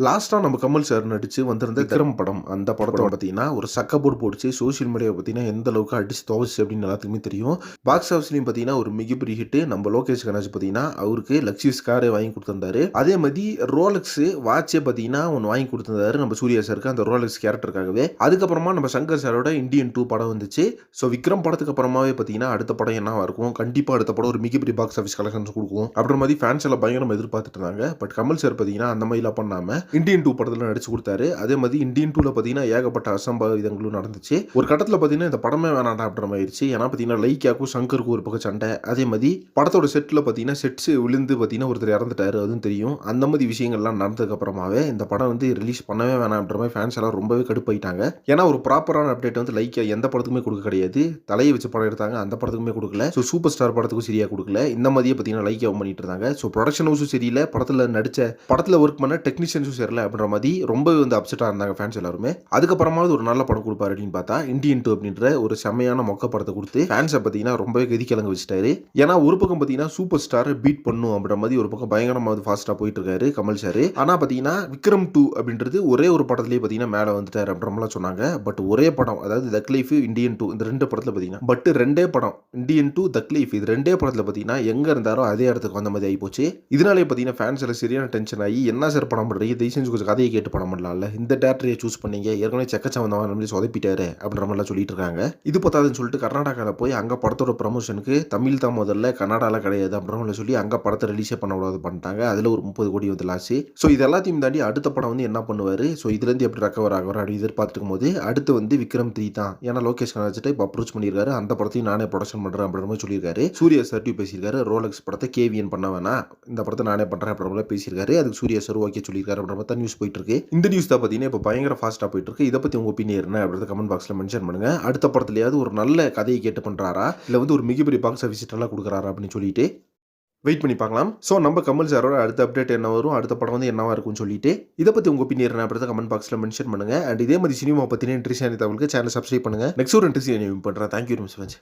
லாஸ்ட்டாக நம்ம கமல் சார் நடித்து வந்திருந்த விக்ரம் படம் அந்த படத்தோட பார்த்தீங்கன்னா ஒரு சக்கப்போர்டு போட்டுச்சு சோஷியல் மீடியாவை பார்த்தீங்கன்னா எந்த அளவுக்கு அடிச்சு துவச்சு அப்படின்னு எல்லாத்துக்குமே தெரியும். பாக்ஸ் ஆஃபீஸ்லையும் பார்த்தீங்கன்னா ஒரு மிகப்பெரிய ஹிட்டு. நம்ம லோகேஷ் கனாஜ் பார்த்தீங்கன்னா அவருக்கு லக்ஸிஸ் காரே வாங்கி கொடுத்துருந்தாரு. அதே மாதிரி ரோலக்ஸ் வாட்சே பார்த்தீங்கன்னா ஒன்று வாங்கி கொடுத்துருந்தாரு நம்ம சூர்யா சாருக்கு அந்த ரோலக்ஸ் கேரக்டருக்காகவே. அதுக்கப்புறமா நம்ம சங்கர் சாரோட இந்தியன் 2 படம் வந்துச்சு. ஸோ விக்ரம் படத்துக்கு அப்புறமாவே பார்த்தீங்கன்னா அடுத்த படம் என்னவா இருக்கும், கண்டிப்பாக அடுத்த படம் ஒரு மிகப்பெரிய பாக்ஸ் ஆஃபீஸ் கலெக்ஷன்ஸ் கொடுக்கும் அப்படின்ற மாதிரி ஃபேன்ஸ் எல்லாம் பயங்கரமாக எதிர்பார்த்துட்டு இருந்தாங்க. பட் கமல் சார் பார்த்தீங்கன்னா அந்த மாதிரிலாம் பண்ணாமல் இந்தியன் 2 படத்தில் நடிச்சு கொடுத்தாரு. அதே மாதிரி இந்தியன் 2ல பார்த்தீங்கன்னா ஏகப்பட்ட அசம்பாவிதங்களும் நடந்துச்சு. ஒரு கட்டத்தில் பார்த்தீங்கன்னா இந்த படமே வேணாண்டா அப்படின்ற மாதிரி ஆயிடுச்சு. ஏன்னா பார்த்தீங்கன்னா லைக்காக்கும் சங்கருக்கும் ஒரு பக்கம் சண்டை. அதே மாதிரி படத்தோட செட்டில் பார்த்தீங்கன்னா செட்ஸ் விழுந்து பார்த்தீங்கன்னா ஒருத்தர் இறந்துட்டாரு, அதுவும் தெரியும். அந்த மாதிரி விஷயங்கள்லாம் நடந்ததுக்கு அப்புறமாவே இந்த படம் வந்து ரிலீஸ் பண்ணவே வேணாம் அப்படின்ற மாதிரி ஃபேன்ஸ் எல்லாம் ரொம்பவே கடுப்பாயிட்டாங்க. ஏன்னா ஒரு ப்ராப்பரான அப்டேட் வந்து லைக்கா எந்த படத்துக்குமே கொடுக்க கிடையாது. தலையை வச்சு படம் எடுத்தாங்க, அந்த படத்துக்குமே கொடுக்கல. ஸோ சூப்பர் ஸ்டார் படத்துக்கும் சரியா கொடுக்கல. இந்த மாதிரியே பார்த்தீங்கன்னா லைக்காவும் பண்ணிட்டு இருந்தாங்க. ஸோ ப்ரொடக்ஷன் ஹவுஸும் சரியில்லை, படத்தில் ஒர்க் பண்ண டெக்னீஷியன்ஸும் சரியில்லை அப்படின்ற மாதிரி ரொம்பவே வந்து அப்செட்டாக இருந்தாங்க ஃபேன்ஸ் எல்லாருமே. அதுக்கப்புறமாவது ஒரு நல்ல படம் கொடுப்பாரு அப்படின்னு பார்த்தா இந்தியன் 2 அப்படின்ற ஒரு செம்மையான மொக்க படத்தை கொடுத்து ஃபேன்ஸை பார்த்தீங்கன்னா ரொம்பவே கதிக்கலங்க வச்சுட்டாரு. ஏன்னா ஒரு பக்கம் பார்த்தீங்கன்னா சூப்பர் ஸ்டாரை பீட் பண்ணும் அப்படின்ற மாதிரி ஒரு பக்கம் பயங்கரமாக ஃபாஸ்ட்டாக போயிட்டு இருக்காரு கமல் சார். ஆனால் பார்த்தீங்கன்னா விக்ரம் 2 அப்படின்றது ஒரே ஒரு படத்துலேயே பார்த்தீங்கன்னா மேலே வந்துட்டார் அப்படின்ற மாதிரிலாம் சொன்னாங்க. பட் ஒரே படம், அதாவது தக் லைஃப், இந்தியன் 2 இந்த ரெண்டு படத்தில் பார்த்தீங்கன்னா பட் ரெண்டே படம் இந்தியன் 2 தக் லைஃப் இது ரெண்டே படத்தில் பார்த்தீங்கன்னா எங்கே இருந்தாரோ அதே இடத்துக்கு வந்த மாதிரி ஆகி போச்சு. இதனாலே பார்த்தீங்கன்னா ஃபேன்ஸ் எல்லாம் சரியான டென்ஷன் ஆகி என்ன சார் படம் பண்ணுறீங்க, தயவு செஞ்சு கொஞ்சம் கதையை கேட்டு படம் பண்ணலாம்ல, இந்த டேரக்டரையே சூஸ் பண்ணீங்க, ஏற்கனவே செக்கச்சவந்தவன் நம்மளே சொதப்பிட்டாரு அப்படின்ற மாதிரிலாம் சொல்லிட்டு இருக்காங்க. இது பத்தாதுன்னு சொல்லிட்டு கர்நாடகாவில் போய் அங்கே படத்தோட ப்ரமோஷனுக்கு தமிழ் தான் முதல்ல, கன்னடாவில் கிடையாது அப்படின்ற மாதிரி சொல்லி அங்கே படத்தை ரிலீஸே பண்ண விடாது பண்ணிட்டாங்க. அதில் ஒரு 30 கோடி வந்து லாஸு. ஸோ இது எல்லாத்தையும் தாண்டி அடுத்த படம் வந்து என்ன பண்ணுவார், ஸோ இதுலேருந்து எப்படி ரெக்கவர் ஆகுவார் அப்படின்னு எதிர்பார்த்துக்கும் போது அடுத்து வந்து விக்ரம் 3 தான். ஏன்னா லோகேஷ் கனாஜிட்ட இப்போ அப்ரோச் பண்ணியிருக்காரு, அந்த படத்தையும் நானே ப்ரொடக்ஷன் பண்ணுறேன் அப்படின்ற மாதிரி சொல்லியிருக்காரு. சூர்யா சார்ட்டையும் பேசியிருக்காரு, ரோலக்ஸ் படத்தை கேவிஎன் பண்ண வேணாம், இந்த படத்தை நானே பண்ணுறேன் அப்படின்ற மாதிரி பேசியிருக்காரு. அதுக்கு சூர்யா சார் ஓகே சொல்லியிருக்காரு அப்படின்ற மாதிரி தான் நியூஸ் போயிட்டு இருக்கு. இந்த நியூஸ் தான் பார்த்தீங்கன்னா இப்போ பயங்கர ஃபாஸ்ட்டாக போயிட்டு இருக்கு. இதை பற்றி உங்கள் ஒப்பீனியன் என்ன அப்படின்றத கமெண்ட் பாக்ஸில் மென்ஷன் பண்ணுங்க. அடுத்த படத்துலையாவது ஒரு நல்ல கதையை கேட்டு பண்ணுறாரா, இல்லை வந்து ஒரு மிகப்பெரிய பாக்ஸ் ஆஃபீஸ் எல்லாம் கொடுக்குறாரா அப்படின்னு சொல்லிட்டு வெயிட் பண்ணி பார்க்கலாம். ஸோ நம்ம கமல் சாரோட அடுத்த அப்டேட் என்ன வரும், அடுத்த படம் வந்து என்னவா இருக்கும்னு சொல்லிட்டு இதை பற்றி உங்கள் ஒப்பீனியன் என்ன அப்படின்றத கமெண்ட் பாக்ஸில் மென்ஷன் பண்ணுங்க. அண்ட் இதே மாதிரி சினிமா பற்றின இன்ட்ரெஸ்டான தகவலுக்கு சேனல் சப்ஸ்கிரைப் பண்ணுங்க. நெக்ஸ்ட் ஒரு இன்ட்ரெஸ்ட் பண்ணுறேன். Thank you very much.